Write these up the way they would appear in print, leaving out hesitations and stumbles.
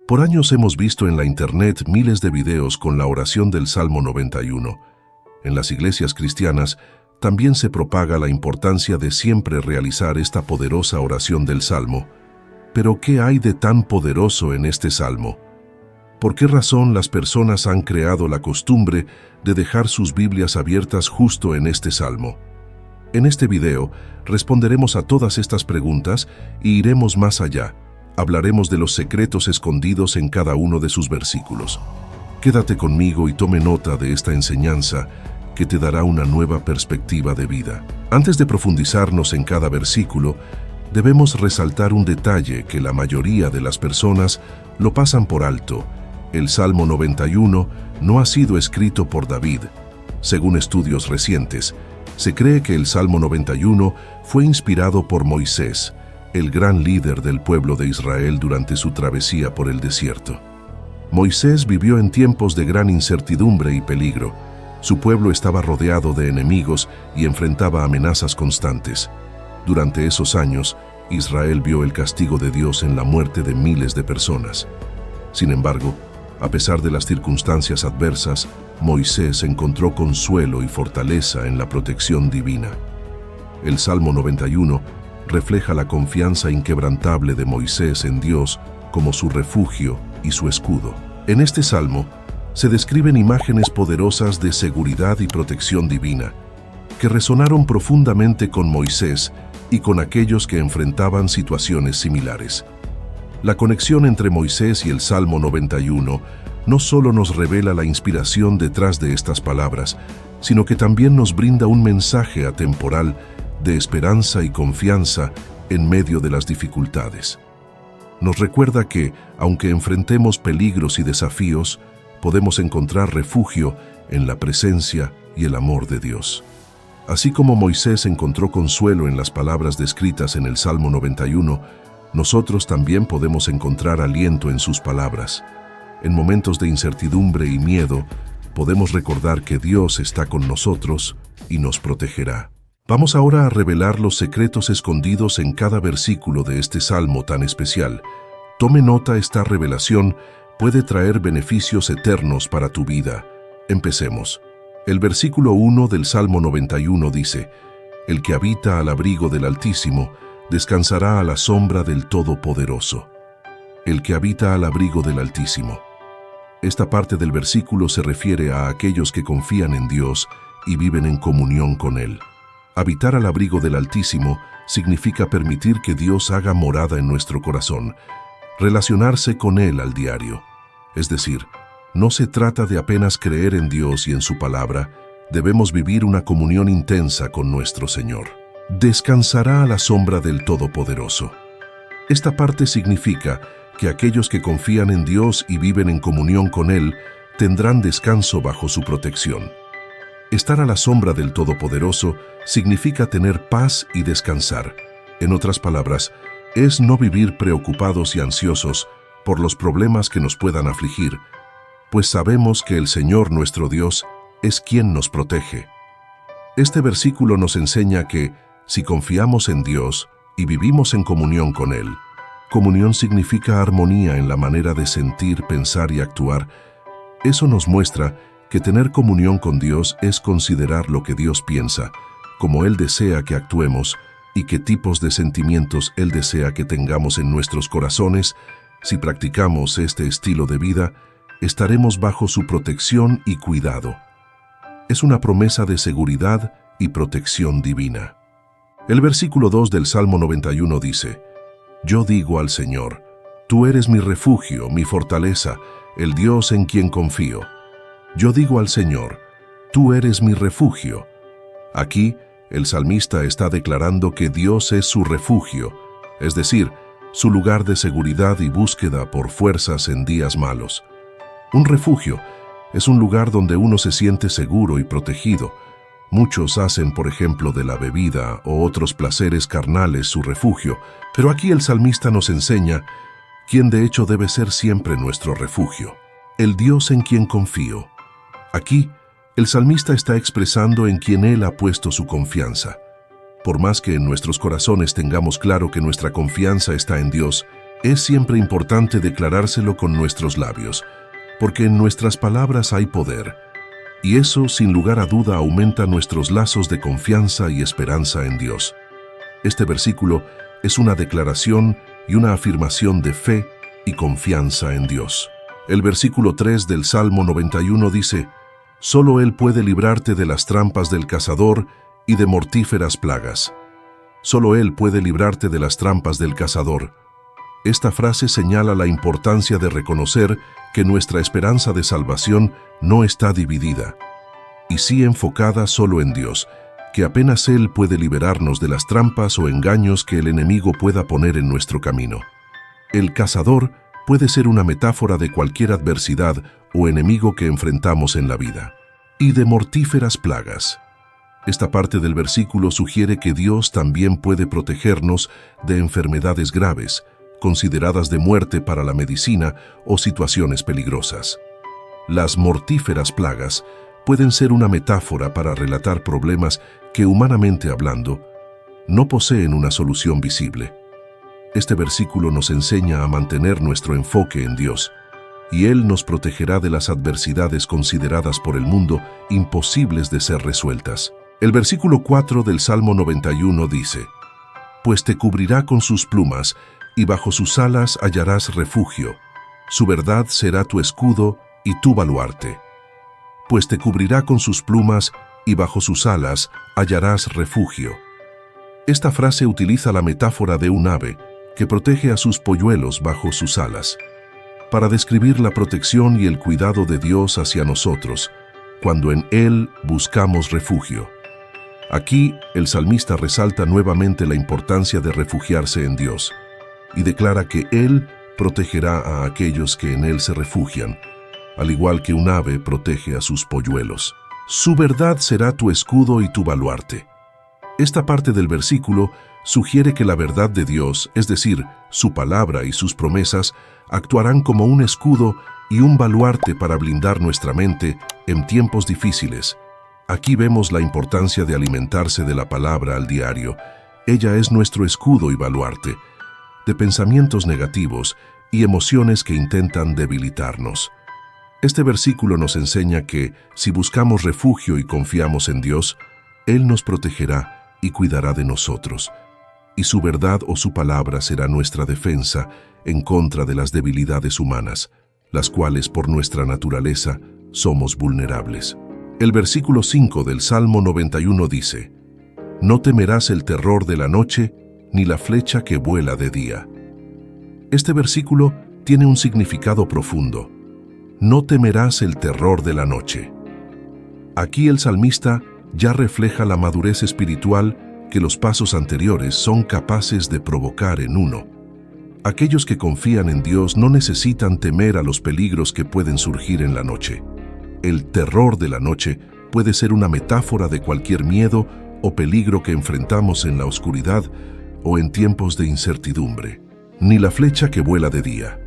Por años hemos visto en la internet miles de videos con la oración del Salmo 91. En las iglesias cristianas también se propaga la importancia de siempre realizar esta poderosa oración del Salmo. Pero ¿qué hay de tan poderoso en este Salmo? ¿Por qué razón las personas han creado la costumbre de dejar sus Biblias abiertas justo en este Salmo? En este video responderemos a todas estas preguntas y iremos más allá. Hablaremos de los secretos escondidos en cada uno de sus versículos. Quédate conmigo y tome nota de esta enseñanza que te dará una nueva perspectiva de vida. Antes de profundizarnos en cada versículo, debemos resaltar un detalle que la mayoría de las personas lo pasan por alto. El Salmo 91 no ha sido escrito por David. Según estudios recientes, se cree que el Salmo 91 fue inspirado por Moisés, el gran líder del pueblo de Israel durante su travesía por el desierto. Moisés vivió en tiempos de gran incertidumbre y peligro. Su pueblo estaba rodeado de enemigos y enfrentaba amenazas constantes. Durante esos años, Israel vio el castigo de Dios en la muerte de miles de personas. Sin embargo, a pesar de las circunstancias adversas, Moisés encontró consuelo y fortaleza en la protección divina. El Salmo 91 refleja la confianza inquebrantable de Moisés en Dios como su refugio y su escudo. En este Salmo se describen imágenes poderosas de seguridad y protección divina, que resonaron profundamente con Moisés y con aquellos que enfrentaban situaciones similares. La conexión entre Moisés y el Salmo 91 no solo nos revela la inspiración detrás de estas palabras, sino que también nos brinda un mensaje atemporal de esperanza y confianza en medio de las dificultades. Nos recuerda que, aunque enfrentemos peligros y desafíos, podemos encontrar refugio en la presencia y el amor de Dios. Así como Moisés encontró consuelo en las palabras descritas en el Salmo 91, nosotros también podemos encontrar aliento en sus palabras. En momentos de incertidumbre y miedo, podemos recordar que Dios está con nosotros y nos protegerá. Vamos ahora a revelar los secretos escondidos en cada versículo de este salmo tan especial. Tome nota, esta revelación puede traer beneficios eternos para tu vida. Empecemos. El versículo 1 del Salmo 91 dice: «El que habita al abrigo del Altísimo descansará a la sombra del Todopoderoso». El que habita al abrigo del Altísimo. Esta parte del versículo se refiere a aquellos que confían en Dios y viven en comunión con Él. Habitar al abrigo del Altísimo significa permitir que Dios haga morada en nuestro corazón, relacionarse con Él al diario. Es decir, no se trata de apenas creer en Dios y en su palabra, debemos vivir una comunión intensa con nuestro Señor. Descansará a la sombra del Todopoderoso. Esta parte significa que aquellos que confían en Dios y viven en comunión con Él tendrán descanso bajo su protección. Estar a la sombra del Todopoderoso significa tener paz y descansar. En otras palabras, es no vivir preocupados y ansiosos por los problemas que nos puedan afligir, pues sabemos que el Señor nuestro Dios es quien nos protege. Este versículo nos enseña que, si confiamos en Dios y vivimos en comunión con Él, comunión significa armonía en la manera de sentir, pensar y actuar. Eso nos muestra que tener comunión con Dios es considerar lo que Dios piensa, cómo Él desea que actuemos y qué tipos de sentimientos Él desea que tengamos en nuestros corazones. Si practicamos este estilo de vida, estaremos bajo su protección y cuidado. Es una promesa de seguridad y protección divina. El versículo 2 del Salmo 91 dice: «Yo digo al Señor, tú eres mi refugio, mi fortaleza, el Dios en quien confío». Yo digo al Señor, tú eres mi refugio. Aquí, el salmista está declarando que Dios es su refugio, es decir, su lugar de seguridad y búsqueda por fuerzas en días malos. Un refugio es un lugar donde uno se siente seguro y protegido. Muchos hacen, por ejemplo, de la bebida o otros placeres carnales su refugio, pero aquí el salmista nos enseña quién de hecho debe ser siempre nuestro refugio: el Dios en quien confío. Aquí, el salmista está expresando en quien Él ha puesto su confianza. Por más que en nuestros corazones tengamos claro que nuestra confianza está en Dios, Es siempre importante declarárselo con nuestros labios, porque en nuestras palabras hay poder, y eso, sin lugar a duda, aumenta nuestros lazos de confianza y esperanza en Dios. Este versículo es una declaración y una afirmación de fe y confianza en Dios. El versículo 3 del Salmo 91 dice: «Solo Él puede librarte de las trampas del cazador y de mortíferas plagas». Solo Él puede librarte de las trampas del cazador. Esta frase señala la importancia de reconocer que nuestra esperanza de salvación no está dividida, y sí enfocada solo en Dios, que apenas Él puede liberarnos de las trampas o engaños que el enemigo pueda poner en nuestro camino. El cazador puede ser una metáfora de cualquier adversidad o enemigo que enfrentamos en la vida. Y de mortíferas plagas. Esta parte del versículo sugiere que Dios también puede protegernos de enfermedades graves, consideradas de muerte para la medicina o situaciones peligrosas. Las mortíferas plagas pueden ser una metáfora para relatar problemas que, humanamente hablando, no poseen una solución visible. Este versículo nos enseña a mantener nuestro enfoque en Dios, y Él nos protegerá de las adversidades consideradas por el mundo imposibles de ser resueltas. El versículo 4 del Salmo 91 dice: «Pues te cubrirá con sus plumas, y bajo sus alas hallarás refugio. Su verdad será tu escudo y tu baluarte. Pues te cubrirá con sus plumas, y bajo sus alas hallarás refugio». Esta frase utiliza la metáfora de un ave que protege a sus polluelos bajo sus alas, para describir la protección y el cuidado de Dios hacia nosotros, cuando en Él buscamos refugio. Aquí, el salmista resalta nuevamente la importancia de refugiarse en Dios, y declara que Él protegerá a aquellos que en Él se refugian, al igual que un ave protege a sus polluelos. Su verdad será tu escudo y tu baluarte. Esta parte del versículo sugiere que la verdad de Dios, es decir, su palabra y sus promesas, actuarán como un escudo y un baluarte para blindar nuestra mente en tiempos difíciles. Aquí vemos la importancia de alimentarse de la palabra al diario. Ella es nuestro escudo y baluarte de pensamientos negativos y emociones que intentan debilitarnos. Este versículo nos enseña que, si buscamos refugio y confiamos en Dios, Él nos protegerá y cuidará de nosotros, y su verdad o su palabra será nuestra defensa en contra de las debilidades humanas, las cuales por nuestra naturaleza somos vulnerables. El versículo 5 del Salmo 91 dice: «No temerás el terror de la noche, ni la flecha que vuela de día». Este versículo tiene un significado profundo. No temerás el terror de la noche. Aquí el salmista ya refleja la madurez espiritual que los pasos anteriores son capaces de provocar en uno. Aquellos que confían en Dios no necesitan temer a los peligros que pueden surgir en la noche. El terror de la noche puede ser una metáfora de cualquier miedo o peligro que enfrentamos en la oscuridad o en tiempos de incertidumbre. Ni la flecha que vuela de día.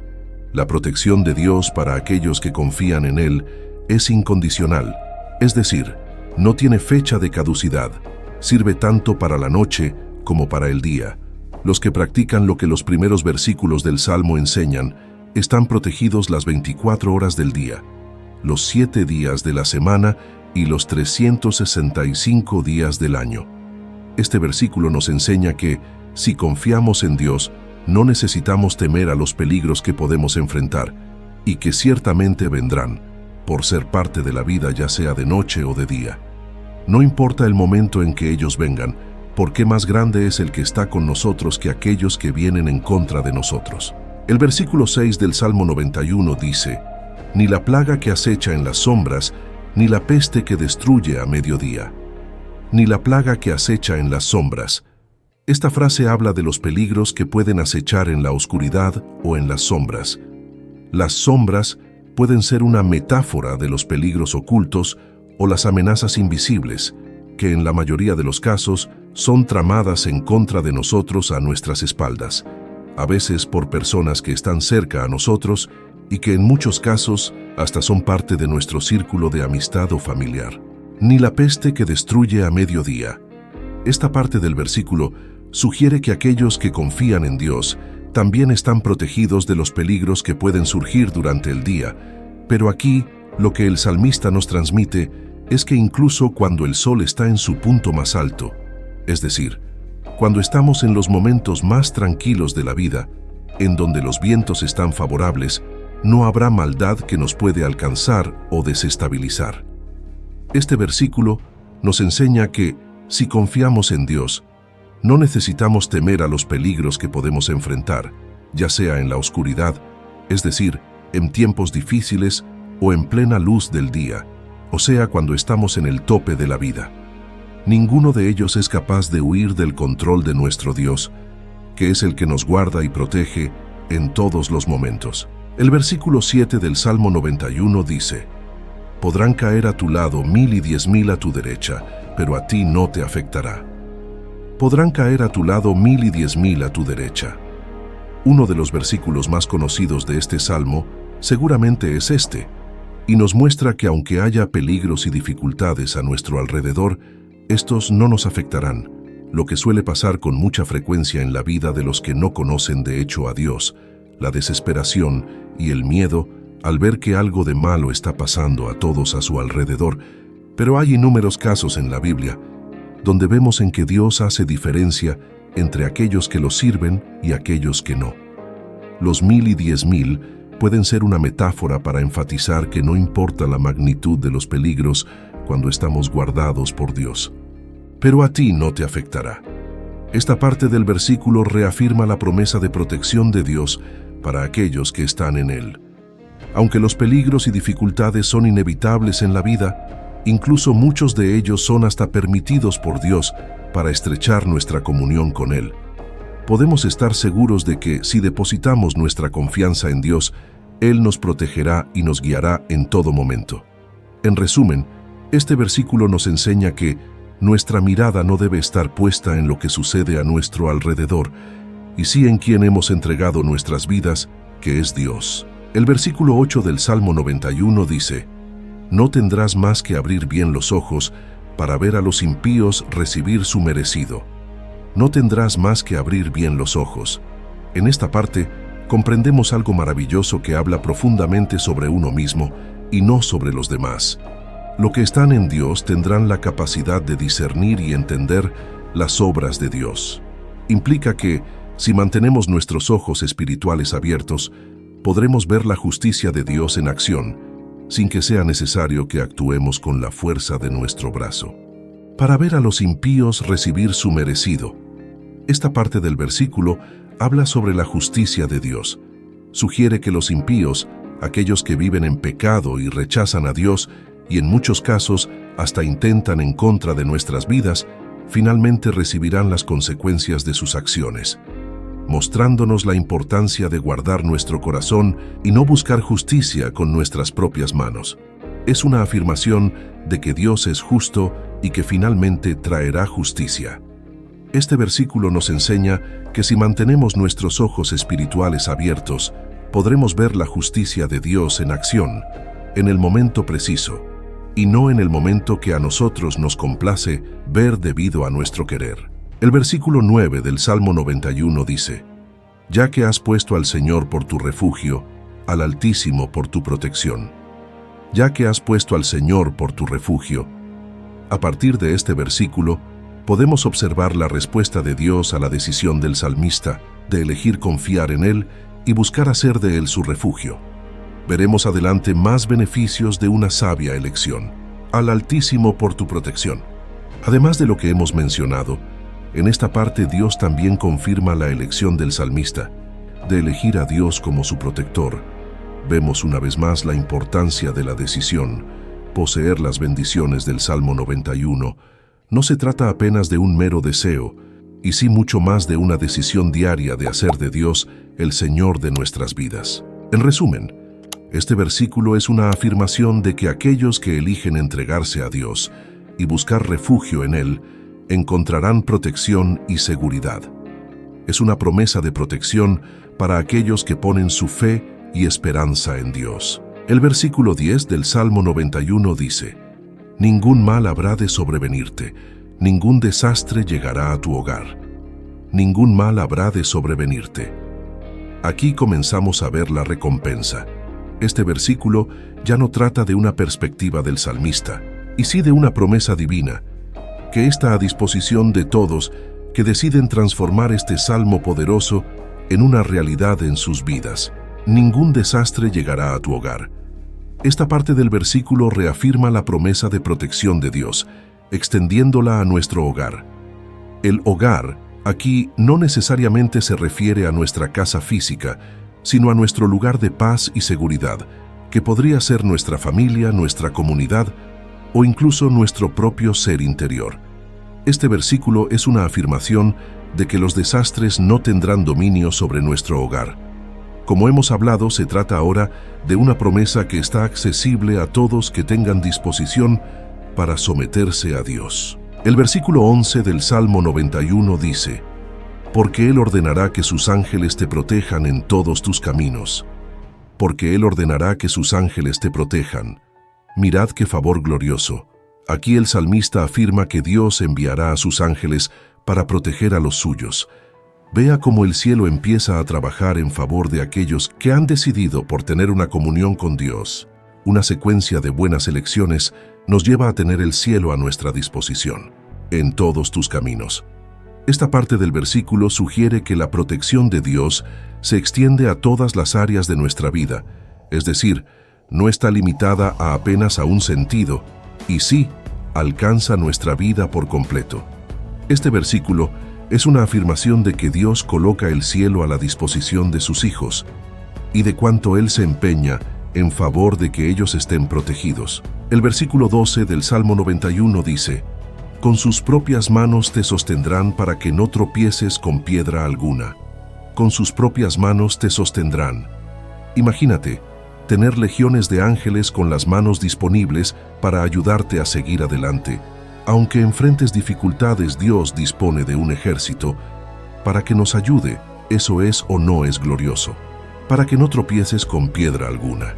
La protección de Dios para aquellos que confían en Él es incondicional, es decir, no tiene fecha de caducidad. Sirve tanto para la noche como para el día. Los que practican lo que los primeros versículos del Salmo enseñan están protegidos las 24 horas del día, los 7 días de la semana y los 365 días del año. Este versículo nos enseña que, si confiamos en Dios, no necesitamos temer a los peligros que podemos enfrentar y que ciertamente vendrán, por ser parte de la vida ya sea de noche o de día. No importa el momento en que ellos vengan, porque más grande es el que está con nosotros que aquellos que vienen en contra de nosotros. El versículo 6 del Salmo 91 dice: «Ni la plaga que acecha en las sombras, ni la peste que destruye a mediodía». Ni la plaga que acecha en las sombras. Esta frase habla de los peligros que pueden acechar en la oscuridad o en las sombras. Las sombras pueden ser una metáfora de los peligros ocultos o las amenazas invisibles, que en la mayoría de los casos son tramadas en contra de nosotros a nuestras espaldas, a veces por personas que están cerca a nosotros y que en muchos casos hasta son parte de nuestro círculo de amistad o familiar. Ni la peste que destruye a mediodía. Esta parte del versículo sugiere que aquellos que confían en Dios también están protegidos de los peligros que pueden surgir durante el día, pero aquí lo que el salmista nos transmite es que incluso cuando el sol está en su punto más alto, es decir, cuando estamos en los momentos más tranquilos de la vida, en donde los vientos están favorables, no habrá maldad que nos puede alcanzar o desestabilizar. Este versículo nos enseña que, si confiamos en Dios, no necesitamos temer a los peligros que podemos enfrentar, ya sea en la oscuridad, es decir, en tiempos difíciles o en plena luz del día, o sea, cuando estamos en el tope de la vida. Ninguno de ellos es capaz de huir del control de nuestro Dios, que es el que nos guarda y protege en todos los momentos. El versículo 7 del Salmo 91 dice: «Podrán caer a tu lado 1000 y 10.000 a tu derecha, pero a ti no te afectará». Podrán caer a tu lado 1000 y 10.000 a tu derecha. Uno de los versículos más conocidos de este salmo seguramente es este, y nos muestra que aunque haya peligros y dificultades a nuestro alrededor, estos no nos afectarán, lo que suele pasar con mucha frecuencia en la vida de los que no conocen de hecho a Dios, la desesperación y el miedo al ver que algo de malo está pasando a todos a su alrededor. Pero hay innúmeros casos en la Biblia donde vemos en que Dios hace diferencia entre aquellos que lo sirven y aquellos que no. Los 1000 y 10.000 pueden ser una metáfora para enfatizar que no importa la magnitud de los peligros cuando estamos guardados por Dios. Pero a ti no te afectará. Esta parte del versículo reafirma la promesa de protección de Dios para aquellos que están en Él. Aunque los peligros y dificultades son inevitables en la vida, incluso muchos de ellos son hasta permitidos por Dios para estrechar nuestra comunión con Él. Podemos estar seguros de que si depositamos nuestra confianza en Dios, Él nos protegerá y nos guiará en todo momento. En resumen, este versículo nos enseña que nuestra mirada no debe estar puesta en lo que sucede a nuestro alrededor, y sí en quien hemos entregado nuestras vidas, que es Dios. El versículo 8 del Salmo 91 dice: «No tendrás más que abrir bien los ojos para ver a los impíos recibir su merecido». No tendrás más que abrir bien los ojos. En esta parte comprendemos algo maravilloso que habla profundamente sobre uno mismo y no sobre los demás. Los que están en Dios tendrán la capacidad de discernir y entender las obras de Dios. Implica que, si mantenemos nuestros ojos espirituales abiertos, podremos ver la justicia de Dios en acción, sin que sea necesario que actuemos con la fuerza de nuestro brazo. Para ver a los impíos recibir su merecido. Esta parte del versículo habla sobre la justicia de Dios. Sugiere que los impíos, aquellos que viven en pecado y rechazan a Dios, y en muchos casos hasta intentan en contra de nuestras vidas, finalmente recibirán las consecuencias de sus acciones, mostrándonos la importancia de guardar nuestro corazón y no buscar justicia con nuestras propias manos. Es una afirmación de que Dios es justo y que finalmente traerá justicia. Este versículo nos enseña que si mantenemos nuestros ojos espirituales abiertos, podremos ver la justicia de Dios en acción, en el momento preciso, y no en el momento que a nosotros nos complace ver debido a nuestro querer. El versículo 9 del Salmo 91 dice: «Ya que has puesto al Señor por tu refugio, al Altísimo por tu protección». Ya que has puesto al Señor por tu refugio. A partir de este versículo, podemos observar la respuesta de Dios a la decisión del salmista de elegir confiar en Él y buscar hacer de Él su refugio. Veremos adelante más beneficios de una sabia elección, al Altísimo por tu protección. Además de lo que hemos mencionado, en esta parte Dios también confirma la elección del salmista, de elegir a Dios como su protector. Vemos una vez más la importancia de la decisión, poseer las bendiciones del Salmo 91. No se trata apenas de un mero deseo, y sí mucho más de una decisión diaria de hacer de Dios el Señor de nuestras vidas. En resumen, este versículo es una afirmación de que aquellos que eligen entregarse a Dios y buscar refugio en Él, encontrarán protección y seguridad. Es una promesa de protección para aquellos que ponen su fe y esperanza en Dios. El versículo 10 del Salmo 91 dice: «Ningún mal habrá de sobrevenirte, ningún desastre llegará a tu hogar». Ningún mal habrá de sobrevenirte. Aquí comenzamos a ver la recompensa. Este versículo ya no trata de una perspectiva del salmista, y sí de una promesa divina, que está a disposición de todos que deciden transformar este salmo poderoso en una realidad en sus vidas. Ningún desastre llegará a tu hogar. Esta parte del versículo reafirma la promesa de protección de Dios, extendiéndola a nuestro hogar. El hogar aquí no necesariamente se refiere a nuestra casa física, sino a nuestro lugar de paz y seguridad, que podría ser nuestra familia, nuestra comunidad o incluso nuestro propio ser interior. Este versículo es una afirmación de que los desastres no tendrán dominio sobre nuestro hogar. Como hemos hablado, se trata ahora de una promesa que está accesible a todos que tengan disposición para someterse a Dios. El versículo 11 del Salmo 91 dice: «Porque Él ordenará que sus ángeles te protejan en todos tus caminos. Porque Él ordenará que sus ángeles te protejan». Mirad qué favor glorioso. Aquí el salmista afirma que Dios enviará a sus ángeles para proteger a los suyos. Vea cómo el cielo empieza a trabajar en favor de aquellos que han decidido por tener una comunión con Dios. Una secuencia de buenas elecciones nos lleva a tener el cielo a nuestra disposición, en todos tus caminos. Esta parte del versículo sugiere que la protección de Dios se extiende a todas las áreas de nuestra vida, es decir, no está limitada a apenas a un sentido, y sí, alcanza nuestra vida por completo. Este versículo es una afirmación de que Dios coloca el cielo a la disposición de sus hijos y de cuánto Él se empeña en favor de que ellos estén protegidos. El versículo 12 del Salmo 91 dice: «Con sus propias manos te sostendrán para que no tropieces con piedra alguna». Con sus propias manos te sostendrán. Imagínate tener legiones de ángeles con las manos disponibles para ayudarte a seguir adelante. Aunque enfrentes dificultades, Dios dispone de un ejército para que nos ayude. Eso es o no es glorioso, para que no tropieces con piedra alguna.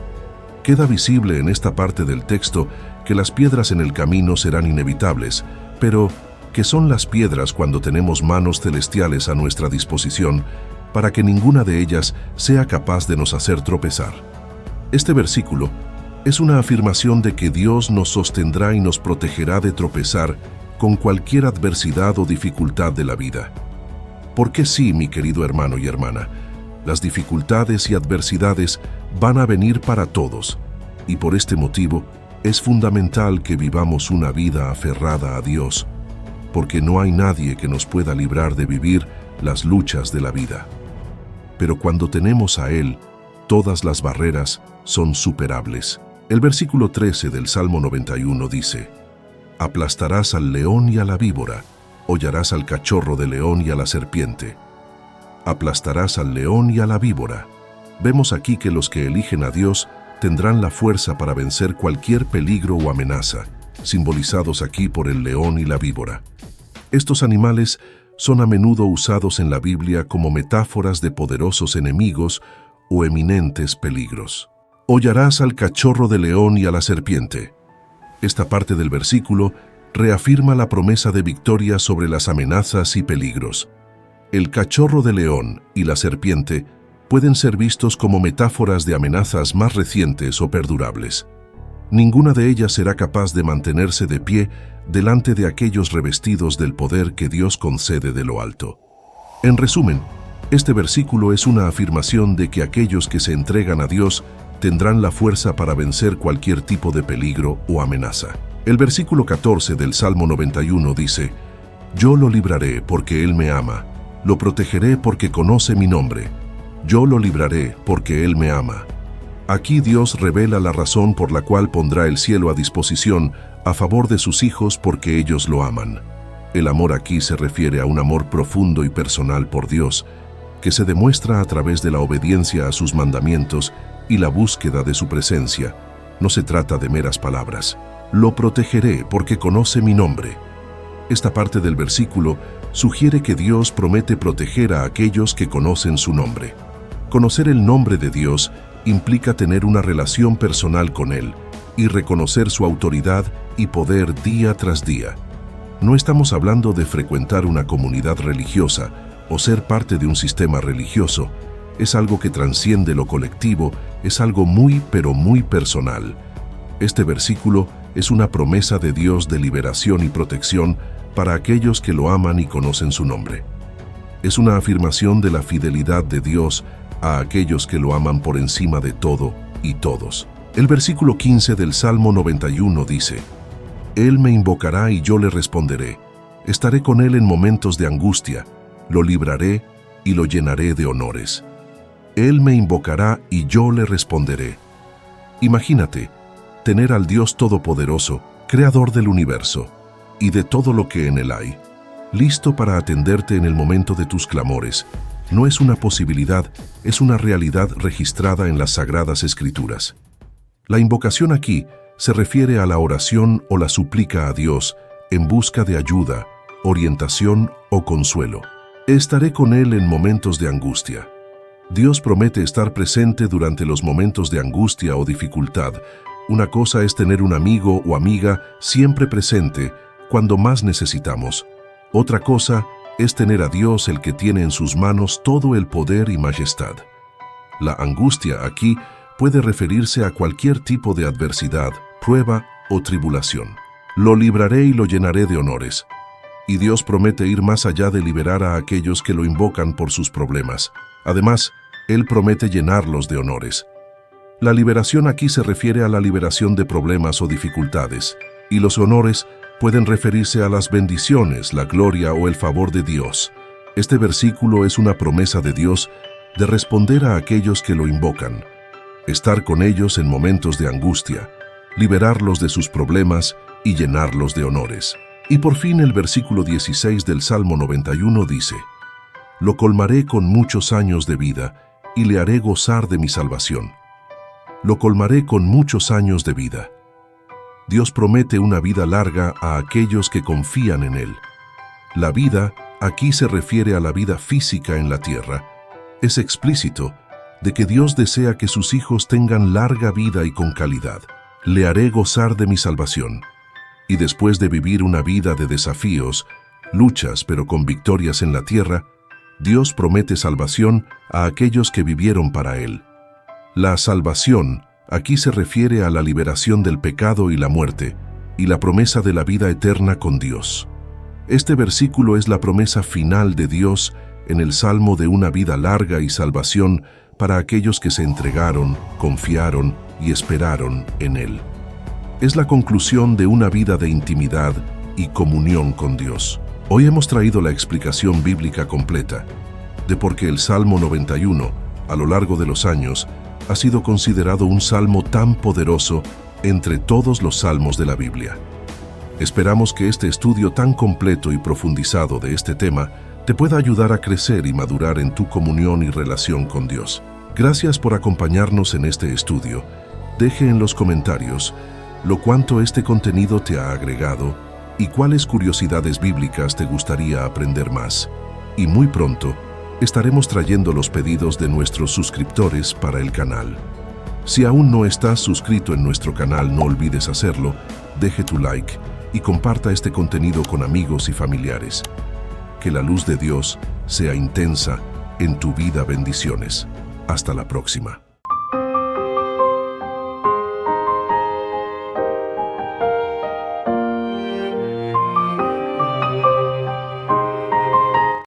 Queda visible en esta parte del texto que las piedras en el camino serán inevitables, pero ¿qué son las piedras cuando tenemos manos celestiales a nuestra disposición para que ninguna de ellas sea capaz de nos hacer tropezar? Este versículo es una afirmación de que Dios nos sostendrá y nos protegerá de tropezar con cualquier adversidad o dificultad de la vida. Porque sí, mi querido hermano y hermana, las dificultades y adversidades van a venir para todos, y por este motivo es fundamental que vivamos una vida aferrada a Dios, porque no hay nadie que nos pueda librar de vivir las luchas de la vida. Pero cuando tenemos a Él, todas las barreras son superables. El versículo 13 del Salmo 91 dice: «Aplastarás al león y a la víbora, hollarás al cachorro de león y a la serpiente». Aplastarás al león y a la víbora. Vemos aquí que los que eligen a Dios tendrán la fuerza para vencer cualquier peligro o amenaza, simbolizados aquí por el león y la víbora. Estos animales son a menudo usados en la Biblia como metáforas de poderosos enemigos o eminentes peligros. Hollarás al cachorro de león y a la serpiente. Esta parte del versículo reafirma la promesa de victoria sobre las amenazas y peligros. El cachorro de león y la serpiente pueden ser vistos como metáforas de amenazas más recientes o perdurables. Ninguna de ellas será capaz de mantenerse de pie delante de aquellos revestidos del poder que Dios concede de lo alto. En resumen, este versículo es una afirmación de que aquellos que se entregan a Dios tendrán la fuerza para vencer cualquier tipo de peligro o amenaza. El versículo 14 del Salmo 91 dice: «Yo lo libraré porque Él me ama, lo protegeré porque conoce mi nombre. Yo lo libraré porque Él me ama». Aquí Dios revela la razón por la cual pondrá el cielo a disposición a favor de sus hijos porque ellos lo aman. El amor aquí se refiere a un amor profundo y personal por Dios, que se demuestra a través de la obediencia a sus mandamientos y la búsqueda de su presencia. No se trata de meras palabras. Lo protegeré porque conoce mi nombre. Esta parte del versículo sugiere que Dios promete proteger a aquellos que conocen su nombre. Conocer el nombre de Dios implica tener una relación personal con Él y reconocer su autoridad y poder día tras día. No estamos hablando de frecuentar una comunidad religiosa o ser parte de un sistema religioso, es algo que trasciende lo colectivo, es algo muy, pero muy personal. Este versículo es una promesa de Dios de liberación y protección para aquellos que lo aman y conocen su nombre. Es una afirmación de la fidelidad de Dios a aquellos que lo aman por encima de todo y todos. El versículo 15 del Salmo 91 dice: Él me invocará y yo le responderé. Estaré con él en momentos de angustia, lo libraré y lo llenaré de honores. Él me invocará y yo le responderé. Imagínate tener al Dios Todopoderoso, Creador del universo y de todo lo que en él hay, listo para atenderte en el momento de tus clamores. No es una posibilidad, es una realidad registrada en las Sagradas Escrituras. La invocación aquí se refiere a la oración o la súplica a Dios en busca de ayuda, orientación o consuelo. Estaré con él en momentos de angustia. Dios promete estar presente durante los momentos de angustia o dificultad. Una cosa es tener un amigo o amiga siempre presente cuando más necesitamos. Otra cosa es tener a Dios, el que tiene en sus manos todo el poder y majestad. La angustia aquí puede referirse a cualquier tipo de adversidad, prueba o tribulación. Lo libraré y lo llenaré de honores. Y Dios promete ir más allá de liberar a aquellos que lo invocan por sus problemas. Además, Él promete llenarlos de honores. La liberación aquí se refiere a la liberación de problemas o dificultades, y los honores pueden referirse a las bendiciones, la gloria o el favor de Dios. Este versículo es una promesa de Dios de responder a aquellos que lo invocan, estar con ellos en momentos de angustia, liberarlos de sus problemas y llenarlos de honores. Y por fin el versículo 16 del Salmo 91 dice: Lo colmaré con muchos años de vida y le haré gozar de mi salvación. Lo colmaré con muchos años de vida. Dios promete una vida larga a aquellos que confían en Él. La vida aquí se refiere a la vida física en la tierra. Es explícito de que Dios desea que sus hijos tengan larga vida y con calidad. Le haré gozar de mi salvación. Y después de vivir una vida de desafíos, luchas pero con victorias en la tierra, Dios promete salvación a aquellos que vivieron para Él. La salvación aquí se refiere a la liberación del pecado y la muerte, y la promesa de la vida eterna con Dios. Este versículo es la promesa final de Dios en el Salmo de una vida larga y salvación para aquellos que se entregaron, confiaron y esperaron en Él. Es la conclusión de una vida de intimidad y comunión con Dios. Hoy hemos traído la explicación bíblica completa de por qué el Salmo 91, a lo largo de los años, ha sido considerado un salmo tan poderoso entre todos los salmos de la Biblia. Esperamos que este estudio tan completo y profundizado de este tema te pueda ayudar a crecer y madurar en tu comunión y relación con Dios. Gracias por acompañarnos en este estudio. Deje en los comentarios lo cuánto este contenido te ha agregado y cuáles curiosidades bíblicas te gustaría aprender más. Y muy pronto estaremos trayendo los pedidos de nuestros suscriptores para el canal. Si aún no estás suscrito en nuestro canal, no olvides hacerlo, deje tu like y comparta este contenido con amigos y familiares. Que la luz de Dios sea intensa en tu vida. Bendiciones. Hasta la próxima.